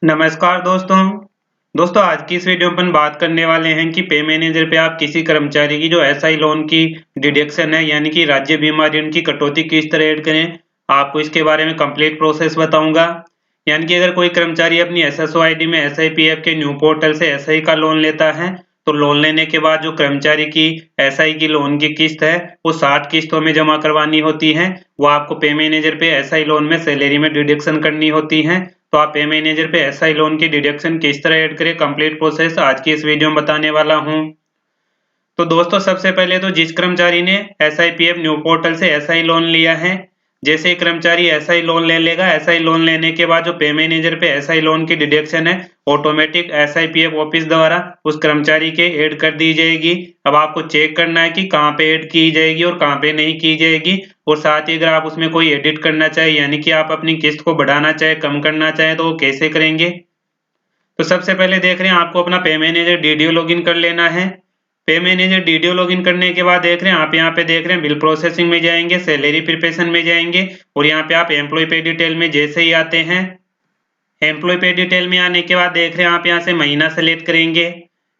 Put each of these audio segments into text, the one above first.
नमस्कार दोस्तों आज की इस वीडियो में अपन बात करने वाले हैं कि पे मैनेजर पे आप किसी कर्मचारी की जो एसआई लोन की डिडक्शन है यानी कि राज्य बीमा ऋण की कटौती किस तरह ऐड करें। आपको इसके बारे में कंप्लीट प्रोसेस बताऊंगा। यानी कि अगर कोई कर्मचारी अपनी एसएसओ आईडी में एसआईपीएफ के न्यू पोर्टल से एसआई का लोन लेता है तो लोन लेने के बाद जो कर्मचारी की एसआई की लोन की किस्त है वो 60 किस्तों में जमा करवानी होती है। वो आपको पे मैनेजर पे एसआई लोन में सैलरी में डिडक्शन करनी होती है। तो आप पे मैनेजर पे एसआई लोन की डिडक्शन किस तरह ऐड करें, कंप्लीट प्रोसेस आज की इस वीडियो में बताने वाला हूं। तो दोस्तों सबसे पहले तो जिस कर्मचारी ने एसआईपीएफ न्यू पोर्टल से एसआई लोन लिया है, जैसे ही कर्मचारी एसआई लोन ले लेगा, एसआई लोन लेने के बाद जो पे मैनेजर पे एसआई लोन की डिडक्शन है ऑटोमेटिक एसआईपीएफ ऑफिस द्वारा उस कर्मचारी के ऐड कर दी जाएगी। अब आपको चेक करना है कि कहाँ पे ऐड की जाएगी और कहाँ पे नहीं की जाएगी। और साथ ही अगर आप उसमें कोई एडिट करना चाहे यानी कि आप अपनी किस्त को बढ़ाना चाहे, कम करना चाहे तो वो कैसे करेंगे। तो सबसे पहले देख रहे हैं आपको अपना पे मैनेजर डीडीओ लॉगिन कर लेना है। पे मैनेजर डीडीओ लॉगिन करने के बाद देख रहे हैं आप यहाँ पे देख रहे हैं बिल प्रोसेसिंग में जाएंगे, सैलरी प्रिपरेशन में जाएंगे और यहाँ पे आप एम्प्लॉय पे डिटेल में जैसे ही आते हैं, एम्प्लॉय पे डिटेल में आने के बाद देख रहे हैं आप यहाँ से महीना सेलेक्ट करेंगे।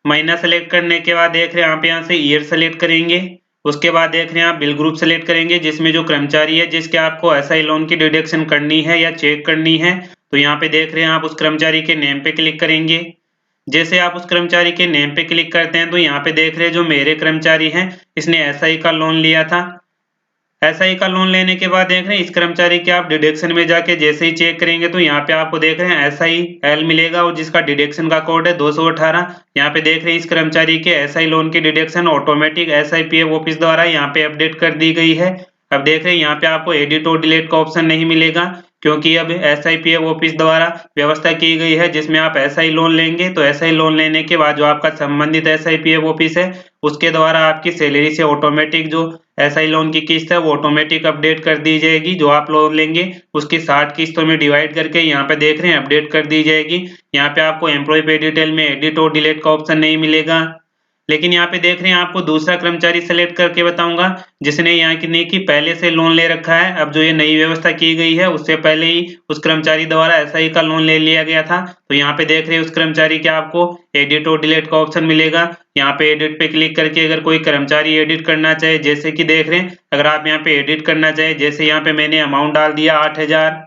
महीना सेलेक्ट करने के बाद देख रहे हैं आप यहाँ से ईयर सेलेक्ट करेंगे। उसके बाद देख रहे हैं आप बिल ग्रुप सेलेक्ट करेंगे जिसमें जो कर्मचारी है जिसके आपको एसआई लोन की डिडक्शन करनी है या चेक करनी है। तो यहाँ पे देख रहे हैं आप उस कर्मचारी के नेम पे क्लिक करेंगे। जैसे आप उस कर्मचारी के नेम पे क्लिक करते हैं तो यहाँ पे देख रहे हैं जो मेरे कर्मचारी हैं इसने एसआई का लोन लिया था। एसआई का लोन लेने के बाद देख रहे हैं इस कर्मचारी के आप डिडक्शन में जाके जैसे ही चेक करेंगे तो यहाँ पे आपको देख रहे हैं एसआई एल मिलेगा और जिसका डिडक्शन का कोड है 218। यहाँ पे देख रहे हैं इस कर्मचारी के एसआई लोन की डिडक्शन ऑटोमेटिक एसआईपीएफ ऑफिस द्वारा यहाँ पे अपडेट कर दी गई है। अब देख रहे हैं यहाँ पे आपको एडिट और डिलीट का ऑप्शन नहीं मिलेगा क्योंकि अब एसआईपीएफ ऑफिस द्वारा व्यवस्था की गई है जिसमें आप एसआई लोन लेंगे तो एसआई लोन लेने के बाद जो आपका संबंधित एसआईपीएफ ऑफिस है उसके द्वारा आपकी सैलरी से ऑटोमेटिक जो एसआई लोन की किस्त है वो ऑटोमेटिक अपडेट कर दी जाएगी। जो आप लोन लेंगे उसकी 60 किस्तों में डिवाइड करके यहाँ पे देख रहे हैं अपडेट कर दी जाएगी। यहाँ पे आपको एम्प्लॉय पे डिटेल में एडिट और डिलीट का ऑप्शन नहीं मिलेगा। लेकिन यहाँ पे देख रहे हैं आपको दूसरा कर्मचारी सेलेक्ट करके बताऊंगा जिसने यहाँ की नहीं की पहले से लोन ले रखा है। अब जो ये नई व्यवस्था की गई है उससे पहले ही उस कर्मचारी द्वारा एसआई का लोन ले लिया गया था। तो यहाँ पे देख रहे हैं उस कर्मचारी के आपको एडिट और डिलीट का ऑप्शन मिलेगा। यहाँ पे एडिट पे क्लिक करके अगर कोई कर्मचारी एडिट करना चाहे, जैसे कि देख रहे हैं अगर आप यहाँ पे एडिट करना चाहे, जैसे यहाँ पे मैंने अमाउंट डाल दिया 8000।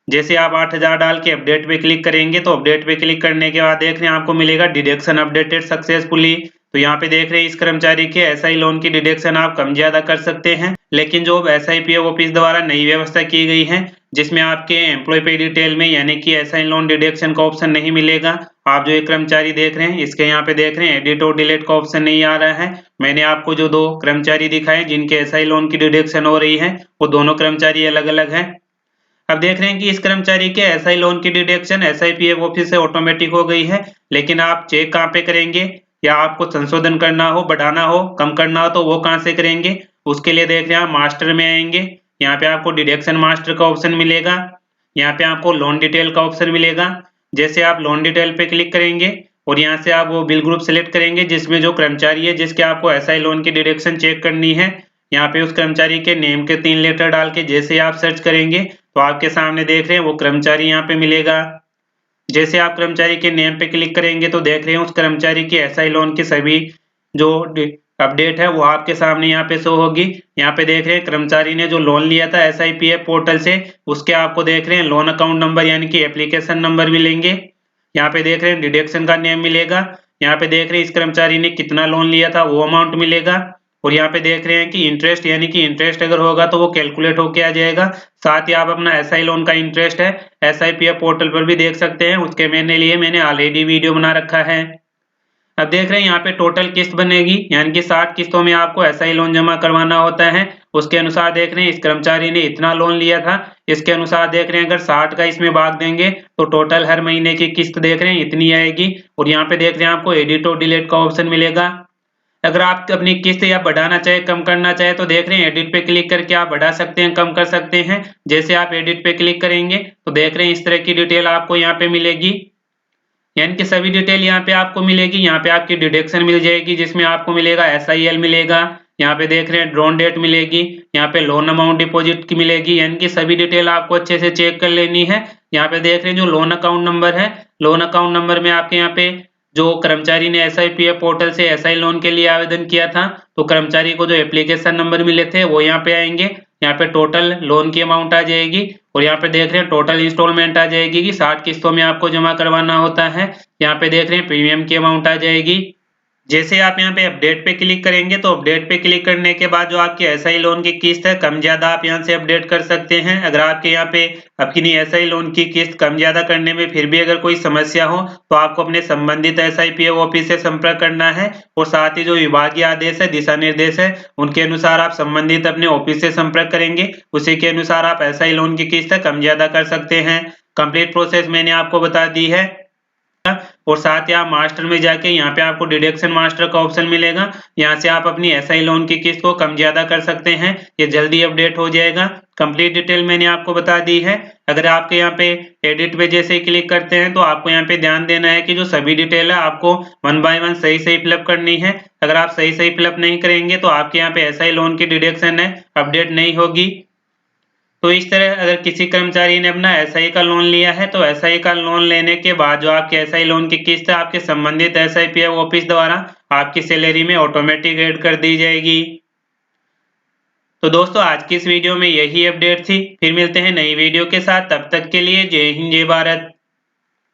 जैसे आप 8000 डाल के अपडेट पे क्लिक करेंगे तो अपडेट पे क्लिक करने के बाद देख रहे हैं आपको मिलेगा डिडक्शन अपडेटेड सक्सेसफुली। तो यहाँ पे देख रहे हैं इस कर्मचारी के एसआई लोन की डिडक्शन आप कम ज्यादा कर सकते हैं। लेकिन जो एसआईपीएफ ऑफिस द्वारा नई व्यवस्था की गई है जिसमें आपके एम्प्लॉय पे डिटेल में यानी कि एसआई लोन डिडक्शन का ऑप्शन नहीं मिलेगा। आप जो एक कर्मचारी देख रहे हैं इसके यहाँ पे देख रहे हैं एडिट और डिलीट का ऑप्शन नहीं आ रहा है। मैंने आपको जो दो कर्मचारी दिखाए जिनके एसआई लोन की डिडक्शन हो रही है वो दोनों कर्मचारी अलग अलग है। अब देख रहे हैं कि इस कर्मचारी के एसआई लोन की डिडक्शन एसआईपीएफ ऑफिस से ऑटोमेटिक हो गई है। लेकिन आप चेक कहाँ पे करेंगे या आपको संशोधन करना हो, बढ़ाना हो, कम करना हो तो वो कहाँ से करेंगे। उसके लिए देख रहे हैं आप मास्टर में आएंगे। यहाँ पे आपको डिडक्शन मास्टर का ऑप्शन मिलेगा। यहाँ पे आपको लोन डिटेल का ऑप्शन मिलेगा। जैसे आप लोन डिटेल पे क्लिक करेंगे और यहाँ से आप वो बिल ग्रुप सेलेक्ट करेंगे जिसमें जो कर्मचारी है जिसके आपको एसआई लोन की डिडक्शन चेक करनी है। यहाँ पे उस कर्मचारी के नेम के 3 लेटर डाल के जैसे आप सर्च करेंगे तो आपके सामने देख रहे हैं वो कर्मचारी यहाँ पे मिलेगा। जैसे आप कर्मचारी के नेम पे क्लिक करेंगे तो देख रहे हैं उस कर्मचारी की एसआई लोन की सभी जो अपडेट है वो आपके सामने यहाँ पे शो होगी। यहाँ पे देख रहे हैं कर्मचारी ने जो लोन लिया था एसआईपीएफ पोर्टल से उसके आपको देख रहे हैं लोन अकाउंट नंबर यानी कि एप्लीकेशन नंबर मिलेंगे। यहाँ पे देख रहे हैं डिडक्शन का नेम मिलेगा। यहाँ पे देख रहे हैं इस कर्मचारी ने कितना लोन लिया था वो अमाउंट मिलेगा। और यहाँ पे देख रहे हैं कि इंटरेस्ट यानी कि इंटरेस्ट अगर होगा तो वो कैलकुलेट होके आ जाएगा। साथ ही आप अपना एसआई लोन का इंटरेस्ट है एसआईपीएफ पोर्टल पर भी देख सकते हैं। उसके मैंने ऑलरेडी वीडियो बना रखा है। अब देख रहे हैं यहाँ पे टोटल किस्त बनेगी यानी कि 60 किस्तों में आपको एसआई लोन जमा करवाना होता है। उसके अनुसार देख रहे हैं इस कर्मचारी ने इतना लोन लिया था। इसके अनुसार देख रहे हैं अगर 60 का इसमें भाग देंगे तो टोटल हर महीने की किस्त देख रहे हैं इतनी आएगी। और यहाँ पे देख रहे हैं आपको एडिट और डिलीट का ऑप्शन मिलेगा। अगर आप अपनी किस्त या बढ़ाना चाहे, कम करना चाहे तो देख रहे हैं एडिट पे क्लिक करके आप बढ़ा सकते हैं, कम कर सकते हैं। जैसे आप एडिट पे क्लिक करेंगे तो देख रहे हैं इस तरह की डिटेल आपको यहाँ पे मिलेगी। यानी कि सभी डिटेल यहाँ पे आपको मिलेगी। यहाँ पे आपकी डिडक्शन मिल जाएगी जिसमें आपको मिलेगा एसआईएल मिलेगा, यहाँ पे देख रहे हैं ड्रॉन डेट मिलेगी, यहाँ पे लोन अमाउंट डिपॉजिट की मिलेगी, यानी कि सभी डिटेल आपको अच्छे से चेक कर लेनी है। यहाँ पे देख रहे हैं जो लोन अकाउंट नंबर है, लोन अकाउंट नंबर में आपके यहाँ पे जो कर्मचारी ने SIPF पोर्टल से SI लोन के लिए आवेदन किया था, तो कर्मचारी को जो एप्लीकेशन नंबर मिले थे वो यहाँ पे आएंगे। यहाँ पे टोटल लोन की अमाउंट आ जाएगी और यहाँ पे देख रहे हैं टोटल इंस्टॉलमेंट आ जाएगी कि 60 किस्तों में आपको जमा करवाना होता है। यहाँ पे देख रहे हैं प्रीमियम की अमाउंट आ जाएगी। जैसे आप यहाँ पे अपडेट पे क्लिक करेंगे तो अपडेट पे क्लिक करने के बाद जो आपकी SI लोन की किस्त है कम ज्यादा आप यहाँ से अपडेट कर सकते हैं। अगर आपके यहाँ पे अपनी SI लोन की किस्त कम ज्यादा करने में फिर भी अगर कोई समस्या हो तो आपको अपने संबंधित SIPF ऑफिस से संपर्क करना है और साथ ही जो विभागीय आदेश है, दिशा निर्देश है, उनके अनुसार आप संबंधित अपने ऑफिस से संपर्क करेंगे, उसी के अनुसार आप SI लोन की किस्त कम ज्यादा कर सकते हैं। कंप्लीट प्रोसेस मैंने आपको बता दी है और साथ ही आप मास्टर में जाके यहाँ पे आपको डिडक्शन मास्टर का ऑप्शन मिलेगा, यहाँ से आप अपनी SI लोन की किस्त को कम ज्यादा कर सकते हैं। ये जल्दी अपडेट हो जाएगा। कंप्लीट डिटेल मैंने आपको बता दी है। अगर आपके यहाँ पे एडिट पे जैसे ही क्लिक करते हैं तो आपको यहाँ पे ध्यान देना है कि जो सभी डिटेल है आपको 1 बाय 1 सही सही फिलअप करनी है। अगर आप सही सही फिलअप नहीं करेंगे तो आपके यहाँ पे SI लोन की डिडक्शन है अपडेट नहीं होगी। तो इस तरह अगर किसी कर्मचारी ने अपना SI का लोन लिया है तो SI का लोन लेने के बाद जो आपके SI लोन की किस्त है आपके संबंधित SIPF ऑफिस द्वारा आपकी सैलरी में ऑटोमेटिक ऐड कर दी जाएगी। तो दोस्तों आज की इस वीडियो में यही अपडेट थी। फिर मिलते हैं नई वीडियो के साथ, तब तक के लिए जय हिंद जय भारत।